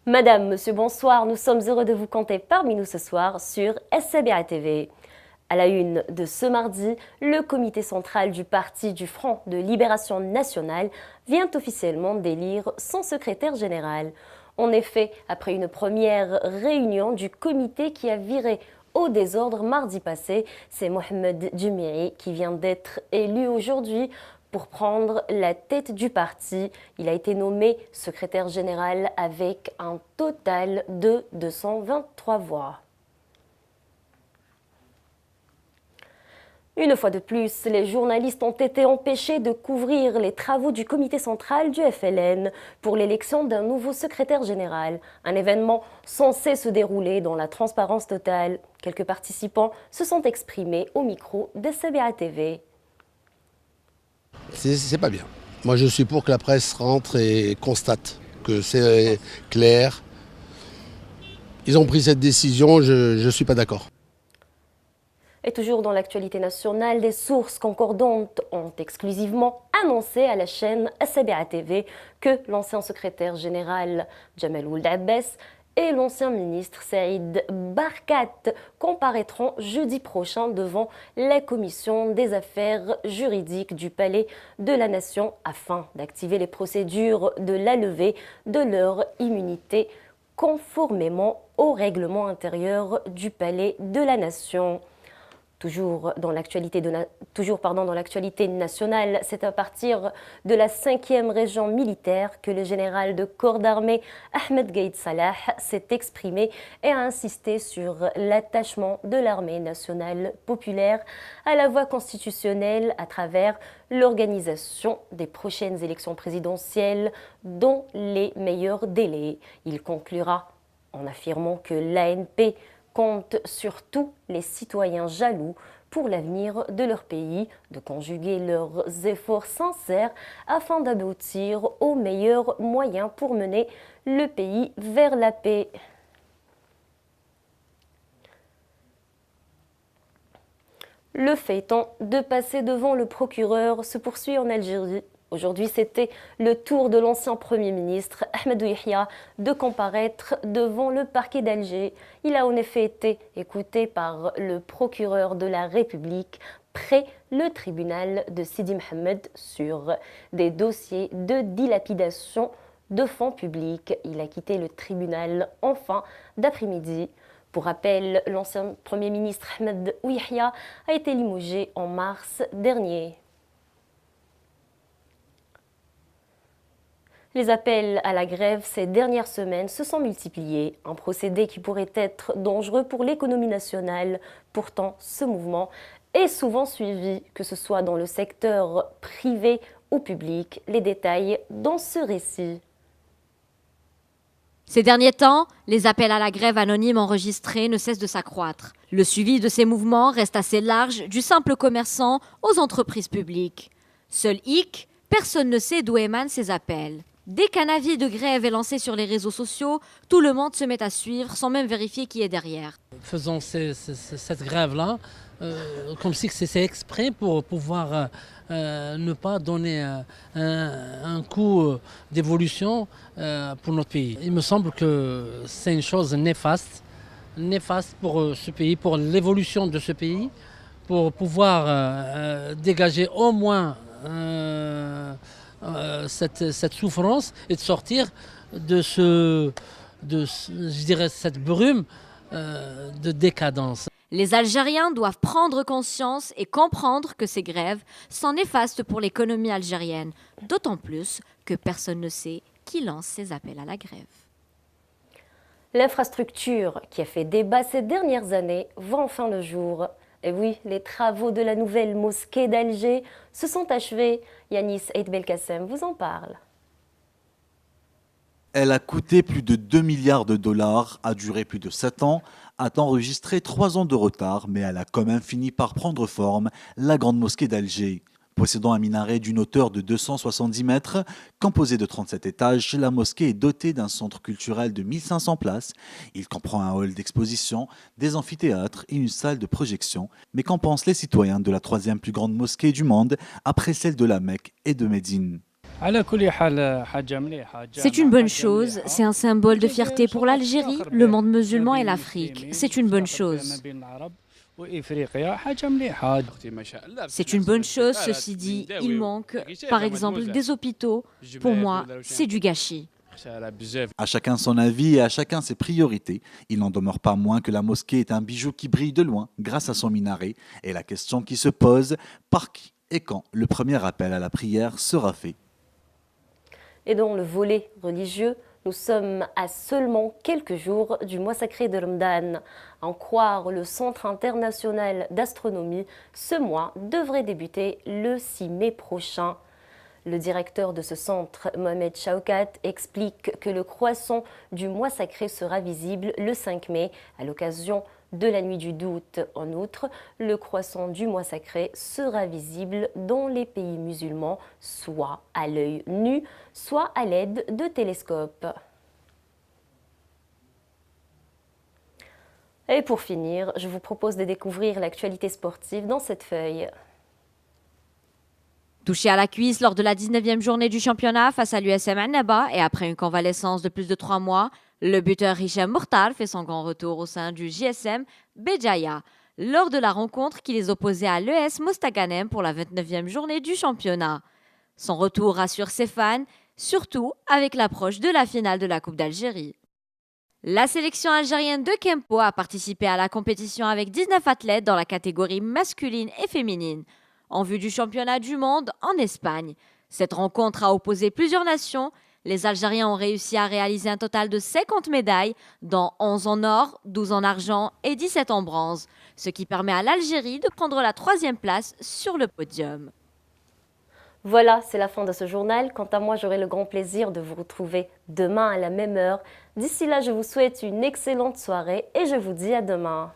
Madame, monsieur, bonsoir. Nous sommes heureux de vous compter parmi nous ce soir sur SCBA TV. À la une de ce mardi, le comité central du Parti du Front de Libération Nationale vient officiellement d'élire son secrétaire général. En effet, après une première réunion du comité qui a viré au désordre mardi passé, c'est Mohamed Djemiri qui vient d'être élu aujourd'hui pour prendre la tête du parti. Il a été nommé secrétaire général avec un total de 223 voix. Une fois de plus, les journalistes ont été empêchés de couvrir les travaux du comité central du FLN pour l'élection d'un nouveau secrétaire général, un événement censé se dérouler dans la transparence totale. Quelques participants se sont exprimés au micro de SCBA TV. C'est pas bien. Moi, je suis pour que la presse rentre et constate que c'est clair. Ils ont pris cette décision, je ne suis pas d'accord. Et toujours dans l'actualité nationale, des sources concordantes ont exclusivement annoncé à la chaîne SCBA TV que l'ancien secrétaire général Jamal Ould Abbas et l'ancien ministre Saïd Barkat comparaîtront jeudi prochain devant la commission des affaires juridiques du Palais de la Nation afin d'activer les procédures de la levée de leur immunité conformément au règlement intérieur du Palais de la Nation. Toujours dans l'actualité nationale, c'est à partir de la 5e région militaire que le général de corps d'armée Ahmed Gaïd Salah s'est exprimé et a insisté sur l'attachement de l'armée nationale populaire à la voie constitutionnelle à travers l'organisation des prochaines élections présidentielles dans les meilleurs délais. Il conclura en affirmant que l'ANP compte sur tous les citoyens jaloux pour l'avenir de leur pays, de conjuguer leurs efforts sincères afin d'aboutir aux meilleurs moyens pour mener le pays vers la paix. Le feuilleton de passer devant le procureur se poursuit en Algérie. Aujourd'hui, c'était le tour de l'ancien Premier ministre Ahmed Yahya de comparaître devant le parquet d'Alger. Il a en effet été écouté par le procureur de la République près le tribunal de Sidi Mohamed sur des dossiers de dilapidation de fonds publics. Il a quitté le tribunal en fin d'après-midi. Pour rappel, l'ancien Premier ministre Ahmed Yahya a été limogé en mars dernier. Les appels à la grève ces dernières semaines se sont multipliés, un procédé qui pourrait être dangereux pour l'économie nationale. Pourtant, ce mouvement est souvent suivi, que ce soit dans le secteur privé ou public. Les détails dans ce récit. Ces derniers temps, les appels à la grève anonyme enregistrés ne cessent de s'accroître. Le suivi de ces mouvements reste assez large, du simple commerçant aux entreprises publiques. Seul hic, personne ne sait d'où émanent ces appels. Dès qu'un avis de grève est lancé sur les réseaux sociaux, tout le monde se met à suivre sans même vérifier qui est derrière. Faisons cette grève-là comme si c'est exprès pour pouvoir ne pas donner un coup d'évolution pour notre pays. Il me semble que c'est une chose néfaste pour ce pays, pour l'évolution de ce pays, pour pouvoir dégager au moins cette souffrance et de sortir de cette brume de décadence. Les Algériens doivent prendre conscience et comprendre que ces grèves sont néfastes pour l'économie algérienne, d'autant plus que personne ne sait qui lance ces appels à la grève. L'infrastructure qui a fait débat ces dernières années voit enfin le jour. Et oui, les travaux de la nouvelle mosquée d'Alger se sont achevés. Yanis Eid Belkacem vous en parle. Elle a coûté plus de 2 milliards de dollars, a duré plus de 7 ans, a enregistré 3 ans de retard, mais elle a quand même fini par prendre forme, la grande mosquée d'Alger. Possédant un minaret d'une hauteur de 270 mètres, composé de 37 étages, la mosquée est dotée d'un centre culturel de 1500 places. Il comprend un hall d'exposition, des amphithéâtres et une salle de projection. Mais qu'en pensent les citoyens de la troisième plus grande mosquée du monde, après celle de la Mecque et de Médine? C'est une bonne chose, c'est un symbole de fierté pour l'Algérie, le monde musulman et l'Afrique. C'est une bonne chose. C'est une bonne chose, ceci dit, il manque, par exemple, des hôpitaux. Pour moi, c'est du gâchis. À chacun son avis et à chacun ses priorités. Il n'en demeure pas moins que la mosquée est un bijou qui brille de loin grâce à son minaret. Et la question qui se pose, par qui et quand le premier appel à la prière sera fait? Et dans le volet religieux, nous sommes à seulement quelques jours du mois sacré de Ramadan. À en croire le Centre international d'astronomie, ce mois devrait débuter le 6 mai prochain. Le directeur de ce centre, Mohamed Chaukat, explique que le croissant du mois sacré sera visible le 5 mai à l'occasion de la nuit du doute. En outre, le croissant du mois sacré sera visible dans les pays musulmans, soit à l'œil nu, soit à l'aide de télescopes. Et pour finir, je vous propose de découvrir l'actualité sportive dans cette feuille. Touché à la cuisse lors de la 19e journée du championnat face à l'USM Annaba et après une convalescence de plus de 3 mois, le buteur Hicham Mourtar fait son grand retour au sein du JSM Béjaïa lors de la rencontre qui les opposait à l'ES Mostaganem pour la 29e journée du championnat. Son retour rassure ses fans, surtout avec l'approche de la finale de la Coupe d'Algérie. La sélection algérienne de Kempo a participé à la compétition avec 19 athlètes dans la catégorie masculine et féminine, en vue du championnat du monde en Espagne. Cette rencontre a opposé plusieurs nations. Les Algériens ont réussi à réaliser un total de 50 médailles, dont 11 en or, 12 en argent et 17 en bronze, ce qui permet à l'Algérie de prendre la 3e place sur le podium. Voilà, c'est la fin de ce journal. Quant à moi, j'aurai le grand plaisir de vous retrouver demain à la même heure. D'ici là, je vous souhaite une excellente soirée et je vous dis à demain.